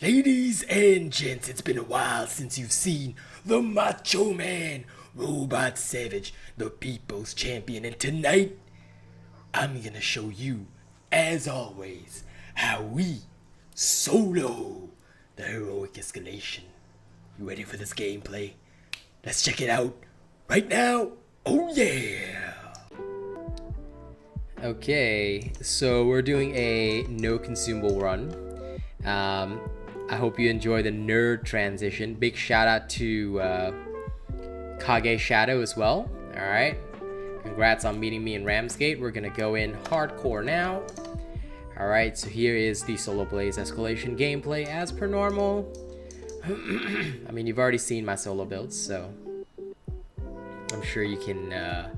Ladies and gents, it's been a while since you've seen the Macho Man, Robot Savage, the People's Champion, and tonight I'm gonna show you, as always, how we solo the Heroic Escalation. You ready for this gameplay? Let's check it out right now. Oh yeah! Okay, so we're doing a no consumable run. I hope you enjoy the nerd transition. Big shout out to Kage Shadow as well. Alright, congrats on meeting me in Ramsgate. We're gonna go in hardcore now. Alright, so here is the Solo Blaze Escalation gameplay as per normal. I mean, you've already seen my solo builds, so I'm sure you can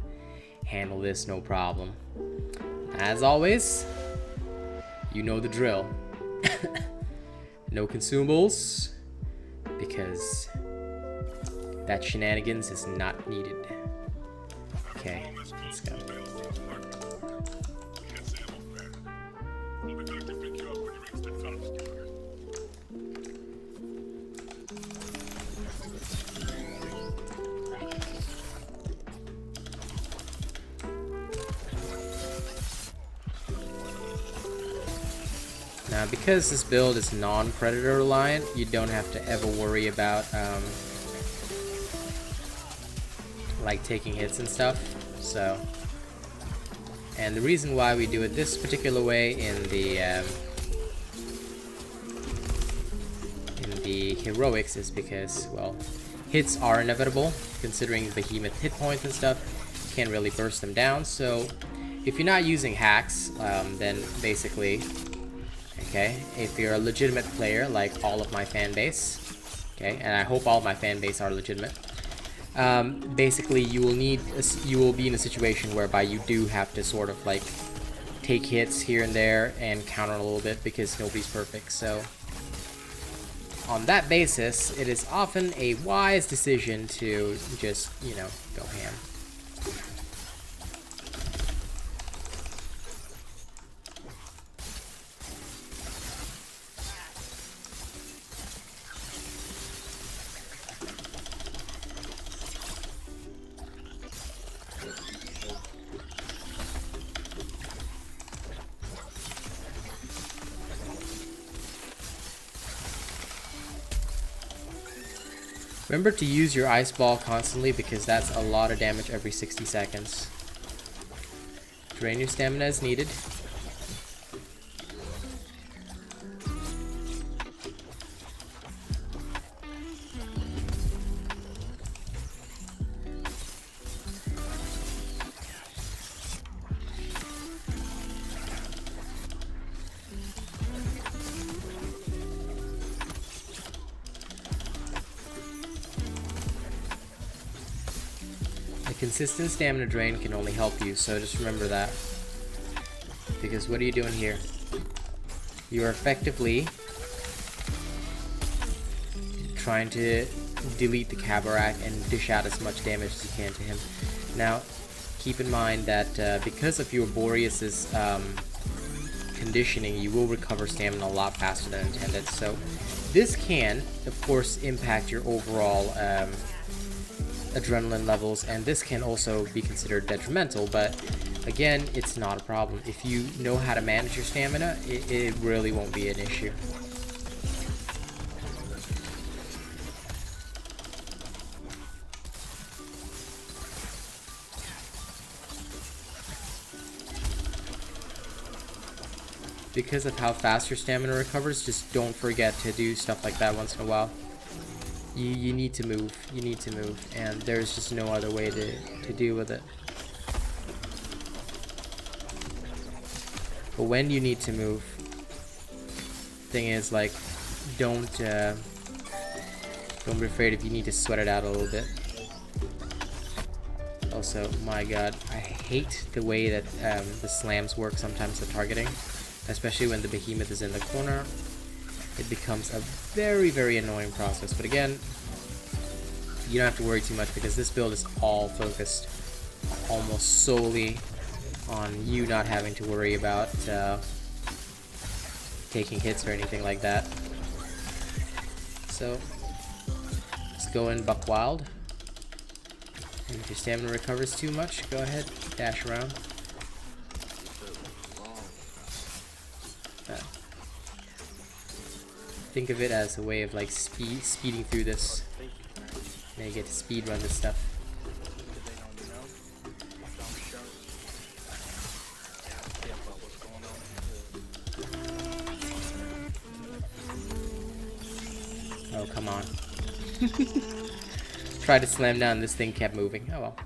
handle this no problem. As always, you know the drill. No consumables, because that shenanigans is not needed. Okay, let's go. Now, because this build is non-predator reliant, you don't have to ever worry about like taking hits and stuff. So, and the reason why we do it this particular way in the heroics is because, well, hits are inevitable. Considering Behemoth hit points and stuff, you can't really burst them down. So, if you're not using hacks, then basically. Okay, if you're a legitimate player, like all of my fan base, okay, and I hope all of my fan base are legitimate. Basically, you will be in a situation whereby you do have to sort of like take hits here and there and counter a little bit because nobody's perfect. So, on that basis, it is often a wise decision to just, you know, go ham. Remember to use your ice ball constantly because that's a lot of damage every 60 seconds. Drain your stamina as needed. Consistent stamina drain can only help you, so just remember that. Because what are you doing here? You are effectively trying to delete the Kabarak and dish out as much damage as you can to him. Now, keep in mind that because of your Boreas's conditioning, you will recover stamina a lot faster than intended. So this can, of course, impact your overall adrenaline levels, and this can also be considered detrimental, but again, it's not a problem. If you know how to manage your stamina, it really won't be an issue. Because of how fast your stamina recovers, just don't forget to do stuff like that once in a while. You need to move. You need to move, and there's just no other way to deal with it. But when you need to move, thing is, like, don't be afraid if you need to sweat it out a little bit. Also, my god, I hate the way that the slams work sometimes, the targeting, especially when the Behemoth is in the corner. It becomes a very, very annoying process. But again, you don't have to worry too much because this build is all focused almost solely on you not having to worry about taking hits or anything like that. so let's go in buck wild. And if your stamina recovers too much, go ahead, dash around. Think of it as a way of like speeding through this. Now you get to speed run this stuff. Oh, come on. Tried to slam down, this thing kept moving. Oh well.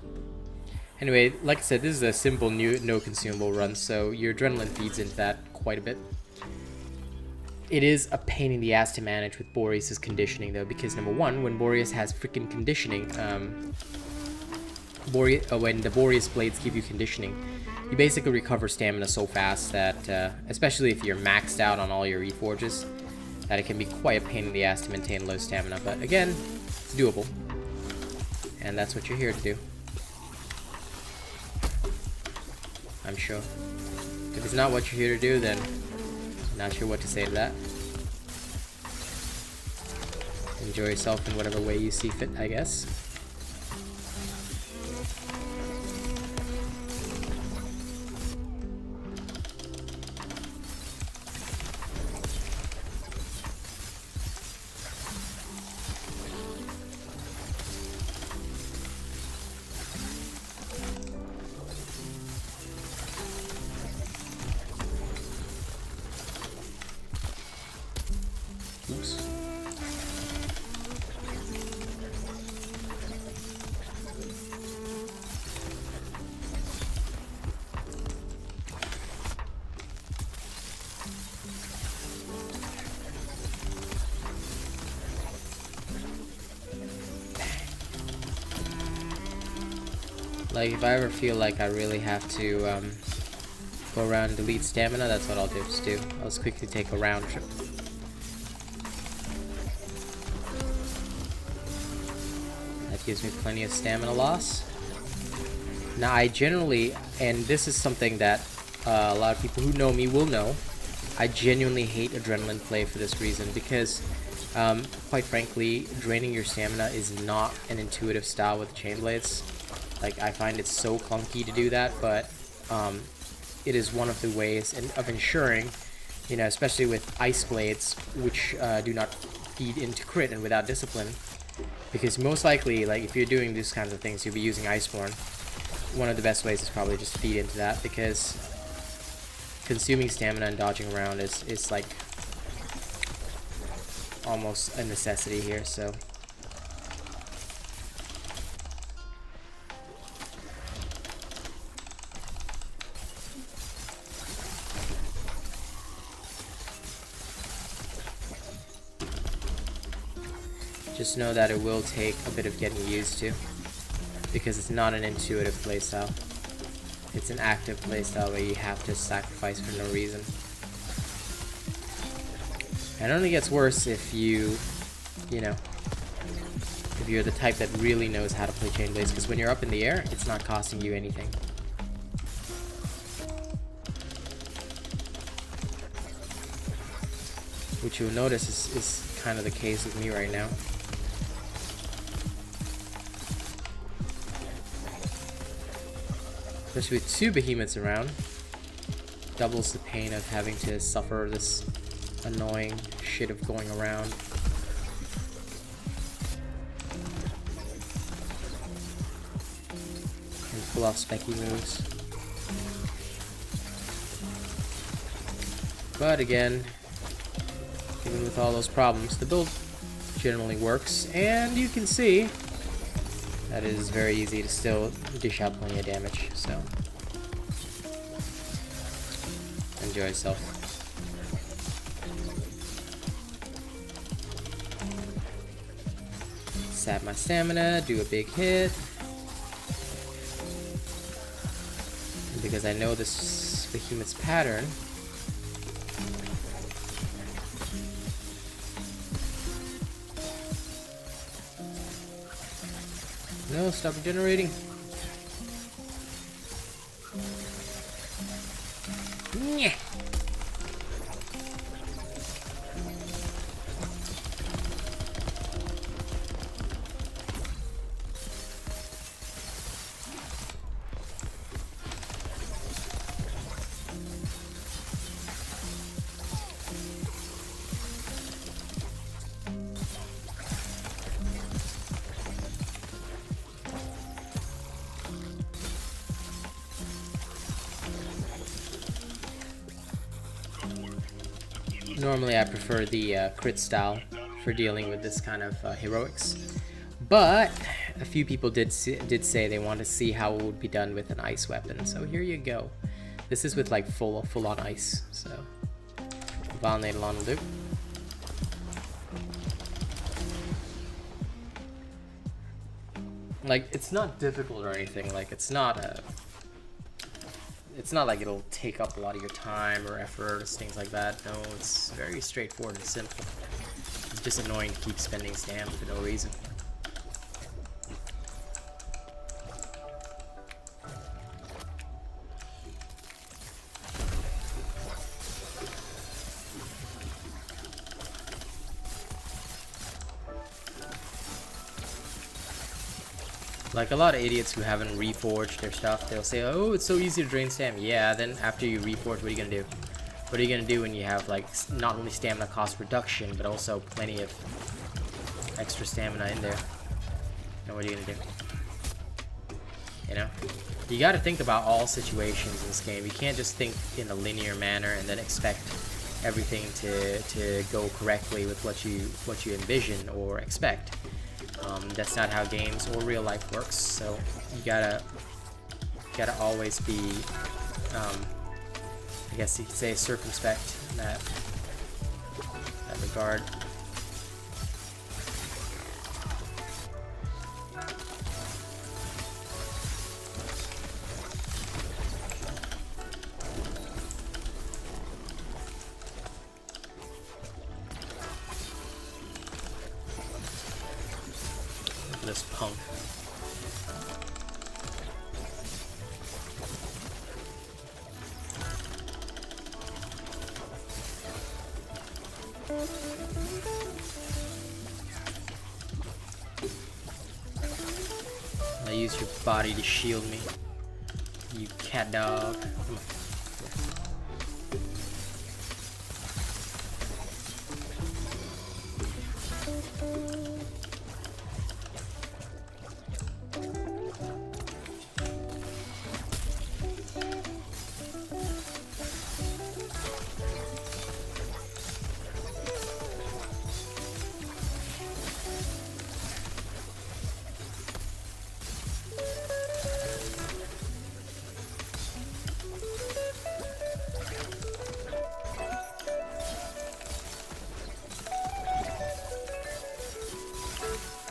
Anyway, like I said, this is a simple no consumable run, so your adrenaline feeds into that quite a bit. It is a pain in the ass to manage with Boreas's conditioning though, because number one, when Boreas has freaking conditioning, when the Boreas blades give you conditioning, you basically recover stamina so fast that, especially if you're maxed out on all your reforges, that it can be quite a pain in the ass to maintain low stamina. But again, it's doable, and that's what you're here to do, I'm sure. If it's not what you're here to do, then not sure what to say to that. Enjoy yourself in whatever way you see fit, I guess. Oops. Like, if I ever feel like I really have to go around and delete stamina, that's what I'll just do. I'll just quickly take a round trip. That gives me plenty of stamina loss. Now, I generally, and this is something that a lot of people who know me will know, I genuinely hate adrenaline play for this reason, because quite frankly, draining your stamina is not an intuitive style with chain blades. Like, I find it so clunky to do that, but it is one of the ways of ensuring, you know, especially with ice blades, which do not feed into crit and without discipline, because most likely, like, if you're doing these kinds of things, you'll be using Iceborne. One of the best ways is probably just feed into that, because consuming stamina and dodging around is like almost a necessity here, so. Just know that it will take a bit of getting used to, because it's not an intuitive playstyle. It's an active playstyle where you have to sacrifice for no reason. And it only gets worse if you know, if you're the type that really knows how to play chain blades, because when you're up in the air, it's not costing you anything. Which you'll notice is kind of the case with me right now. Especially with two behemoths around, doubles the pain of having to suffer this annoying shit of going around. And pull off specky moves. But again, even with all those problems, the build generally works, and you can see that it is very easy to still dish out plenty of damage, so enjoy yourself. Sap my stamina, do a big hit. And because I know this behemoth's pattern, no, stop regenerating. Yeah. Normally I prefer the crit style for dealing with this kind of heroics, but a few people did say they want to see how it would be done with an ice weapon, so here you go. This is with like full on ice, so Violent Alon will do. Like, it's not difficult or anything. Like, it's not like it'll take up a lot of your time or effort or things like that. No, it's very straightforward and simple. It's just annoying to keep spending stam for no reason. Like, a lot of idiots who haven't reforged their stuff, they'll say, oh, it's so easy to drain stam. Yeah, then after you reforge, what are you gonna do? What are you gonna do when you have, like, not only stamina cost reduction, but also plenty of extra stamina in there? And what are you gonna do? You know? You gotta think about all situations in this game. You can't just think in a linear manner and then expect everything to go correctly with what you envision or expect. That's not how games or real life works, so you gotta always be, I guess you could say, circumspect in that regard. This punk. I use your body to shield me, you cat dog. Come on.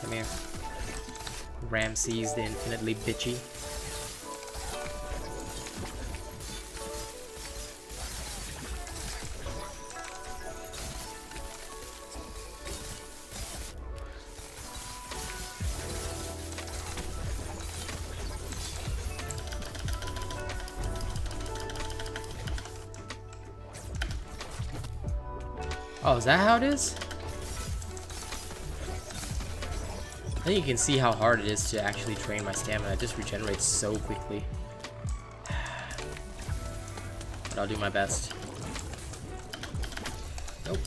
Come here. Ramses the infinitely bitchy. Oh, is that how it is? I think you can see how hard it is to actually drain my stamina. It just regenerates so quickly. But I'll do my best. Nope.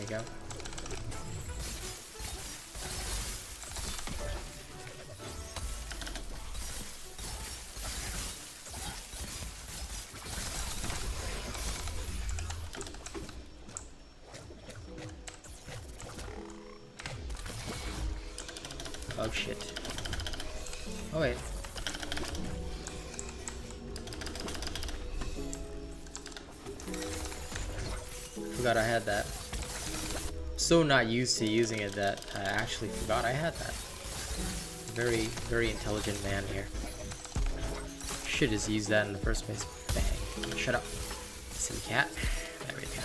Go. Oh shit. Oh wait. Forgot I had that. So not used to using it that I actually forgot I had that. Very, very intelligent man here. Should have used that in the first place. Bang. Shut up. Silly cat. There we go.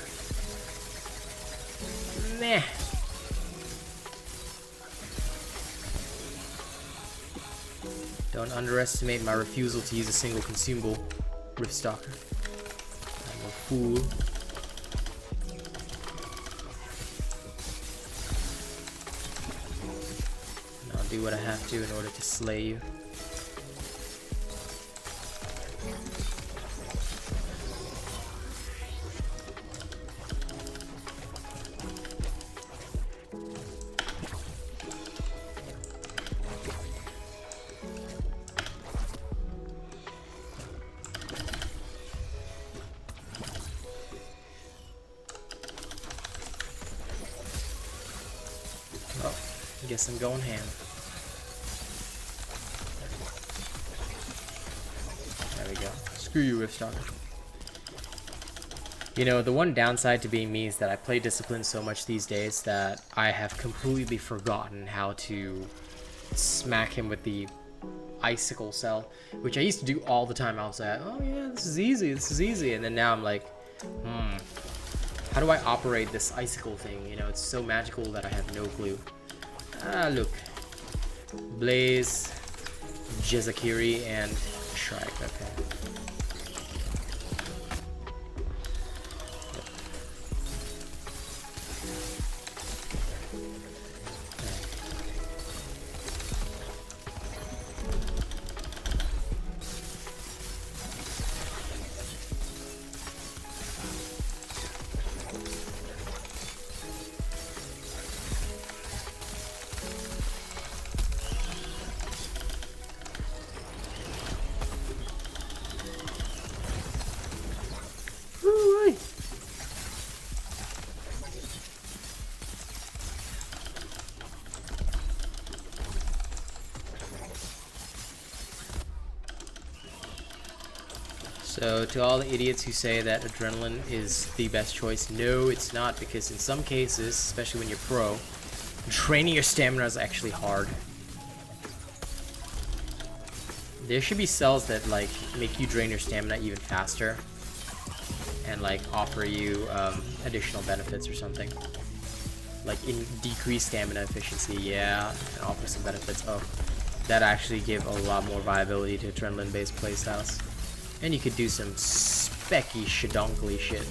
Meh. Don't underestimate my refusal to use a single consumable Riftstalker. I'm a fool. Do what I have to in order to slay you. Guess I'm going ham. There we go. Screw you, Riftstalker. You know, the one downside to being me is that I play Discipline so much these days that I have completely forgotten how to smack him with the Icicle Cell, which I used to do all the time. I was like, oh yeah, this is easy, and then now I'm like, how do I operate this Icicle thing? You know, it's so magical that I have no clue. Ah, look. Blaze, Jizakiri, and Shrike, okay. So to all the idiots who say that adrenaline is the best choice, no, it's not, because in some cases, especially when you're pro, training your stamina is actually hard. There should be cells that like make you drain your stamina even faster and like offer you additional benefits or something. Like in decreased stamina efficiency, yeah, and offer some benefits. Oh, that actually give a lot more viability to adrenaline-based playstyles. And you could do some specky shadonkly shit,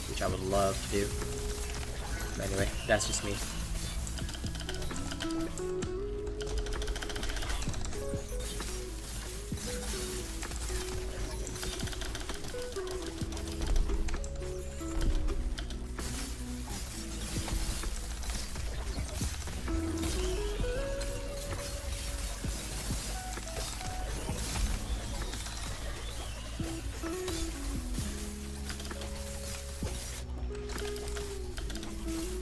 which I would love to do. But anyway, that's just me.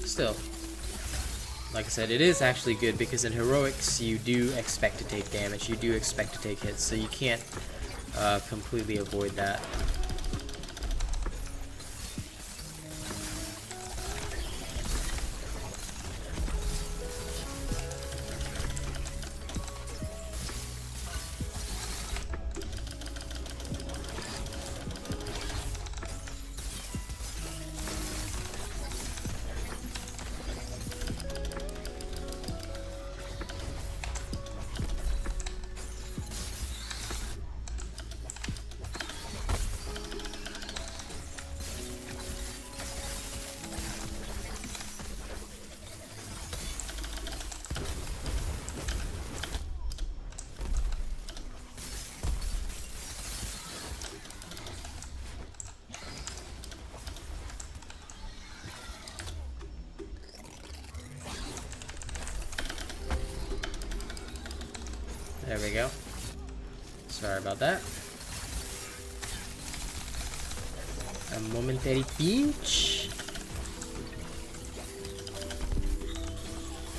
Still, like I said, it is actually good because in Heroics you do expect to take damage, you do expect to take hits, so you can't completely avoid that. There we go. Sorry about that. A momentary pinch.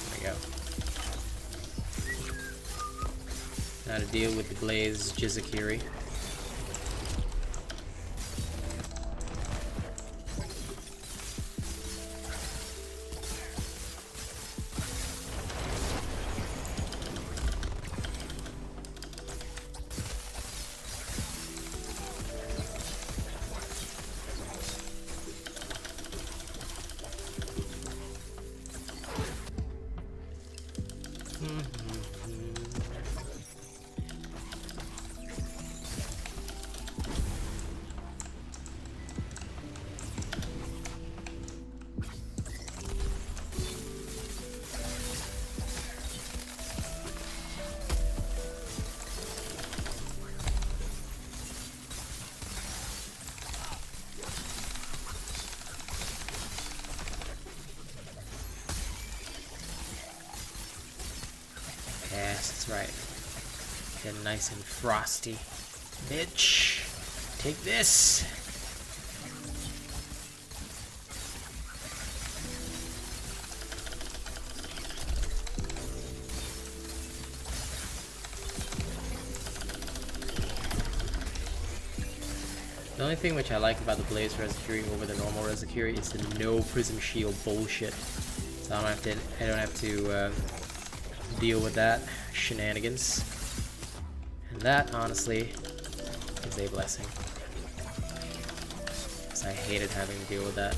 There we go. Now to deal with the Blaze Jizakiri. Yes, that's right. Get nice and frosty. Bitch, take this. The only thing which I like about the Blaze Resecure over the normal Resecure is the no Prism Shield bullshit. So I don't have to deal with that shenanigans. And that, honestly, is a blessing. Because I hated having to deal with that.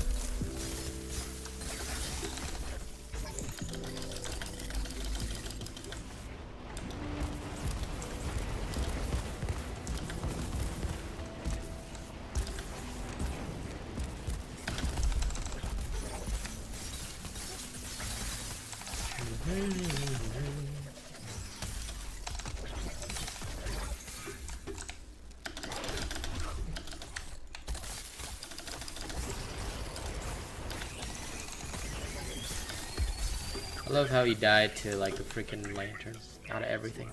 I love how he died to like the freaking lantern out of everything.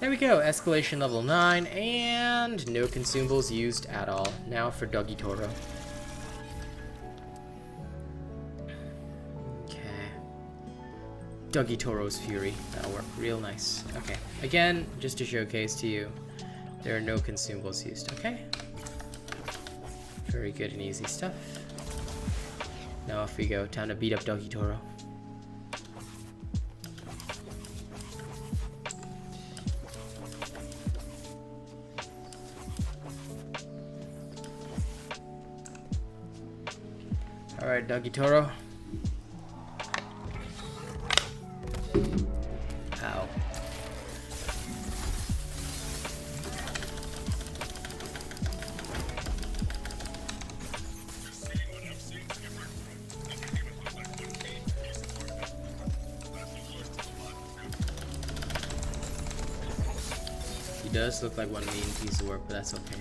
There we go, escalation level 9 and no consumables used at all. Now for Doggy Toro. Okay. Doggy Toro's Fury. That'll work real nice. Okay. Again, just to showcase to you, there are no consumables used. Okay. Very good and easy stuff. Now off we go. Time to beat up Doggy Toro. Alright, Doggy Toro. Ow. He does look like one mean piece of work, but that's okay.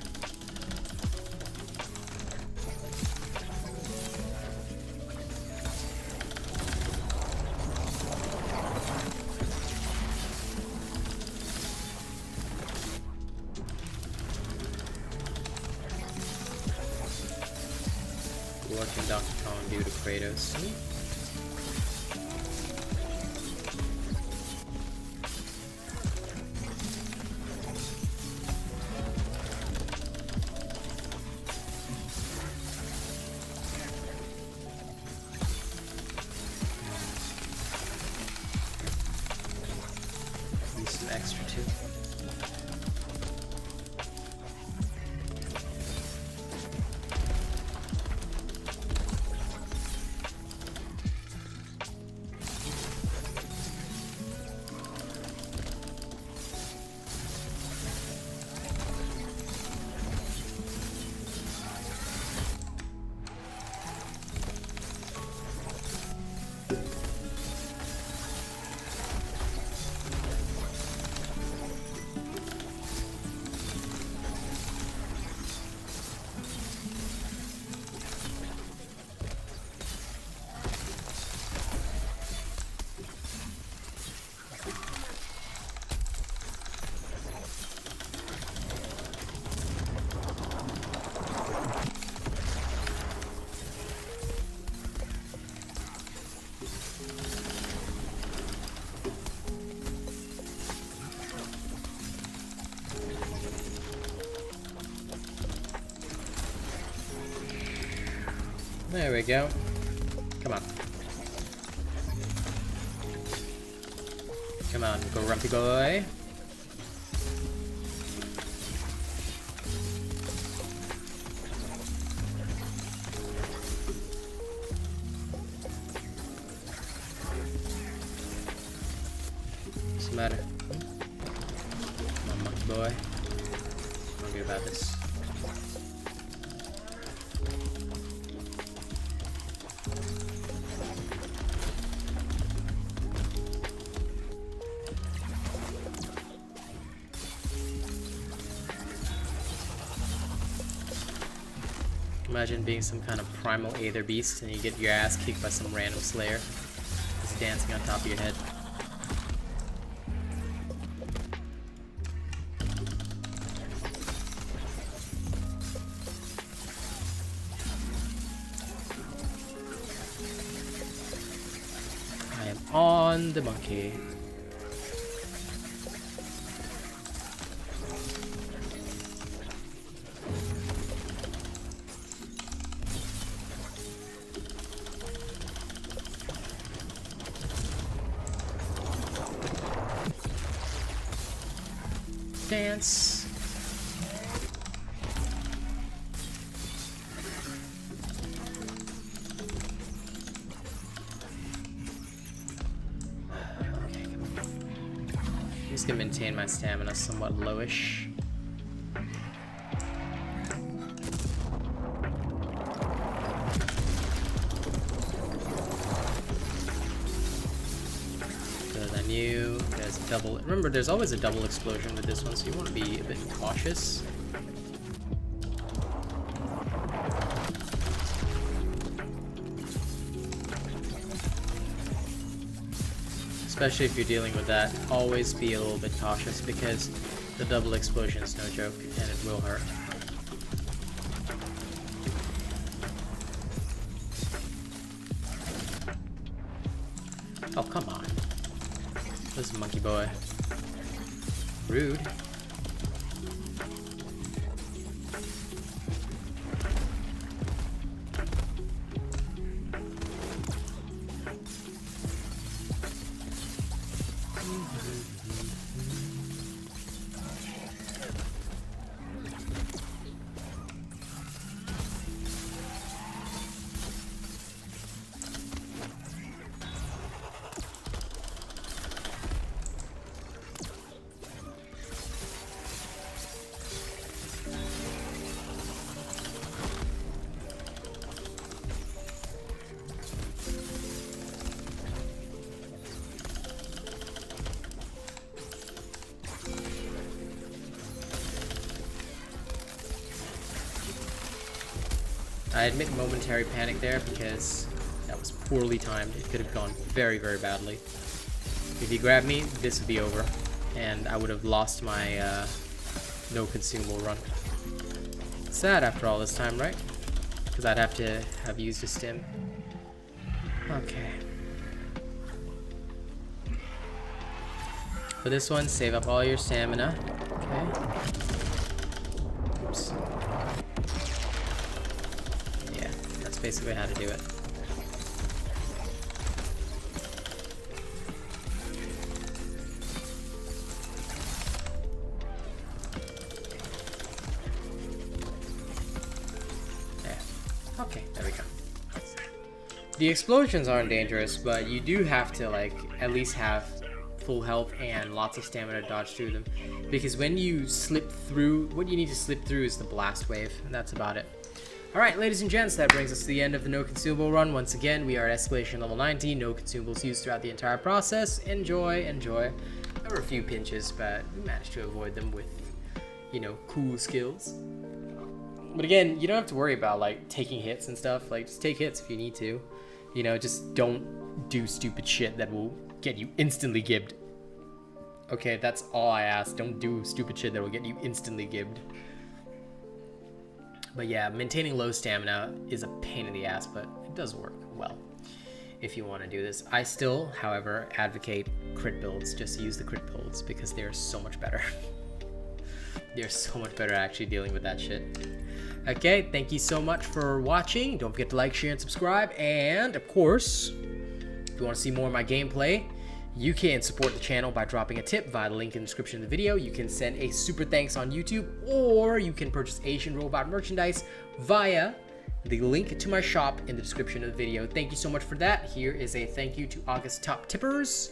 What can Dr. Kong do to Kratos? Use some extra too. There we go. Come on. Come on, go Rumpy boy. What's the matter? Come on, monkey boy. I'm good about this. Imagine being some kind of primal aether beast and you get your ass kicked by some random slayer just dancing on top of your head. I am on the monkey. stance. Okay, come on. I'm just gonna maintain my stamina somewhat lowish. There's a double. Remember, there's always a double explosion with this one, so you want to be a bit cautious. Especially if you're dealing with that, always be a little bit cautious because the double explosion is no joke and it will hurt. Oh, come on. This is monkey boy. Rude. I admit momentary panic there because that was poorly timed. It could have gone very, very badly. If he grabbed me, this would be over, and I would have lost my no consumable run. Sad after all this time, right? Because I'd have to have used a stim. Okay. For this one, save up all your stamina. Okay. Oops. Basically how to do it. There. Okay, there we go. The explosions aren't dangerous, but you do have to like at least have full health and lots of stamina to dodge through them. Because when you slip through, what you need to slip through is the blast wave, and that's about it. Alright, ladies and gents, that brings us to the end of the no consumable run. Once again, we are at Escalation level 90, no consumables used throughout the entire process. Enjoy, enjoy. There were a few pinches, but we managed to avoid them with, you know, cool skills. But again, you don't have to worry about, like, taking hits and stuff. Like, just take hits if you need to. You know, just don't do stupid shit that will get you instantly gibbed. Okay, that's all I ask. Don't do stupid shit that will get you instantly gibbed. But yeah, maintaining low stamina is a pain in the ass, but it does work well if you want to do this. I still, however, advocate crit builds. Just use the crit builds because they're so much better. They're so much better at actually dealing with that shit. Okay, thank you so much for watching. Don't forget to like, share, and subscribe. And, of course, if you want to see more of my gameplay, you can support the channel by dropping a tip via the link in the description of the video. You can send a super thanks on YouTube, or you can purchase Asian Robot merchandise via the link to my shop in the description of the video. Thank you so much for that. Here is a thank you to August Top Tippers.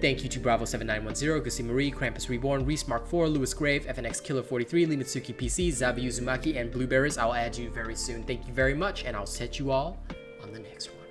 Thank you to Bravo7910, Gussie Marie, Krampus Reborn, Reese Mark 4, Lewis Grave, FNX Killer 43, Limitsuki PC, Zabi Uzumaki, and Blueberries. I'll add you very soon. Thank you very much, and I'll set you all on the next one.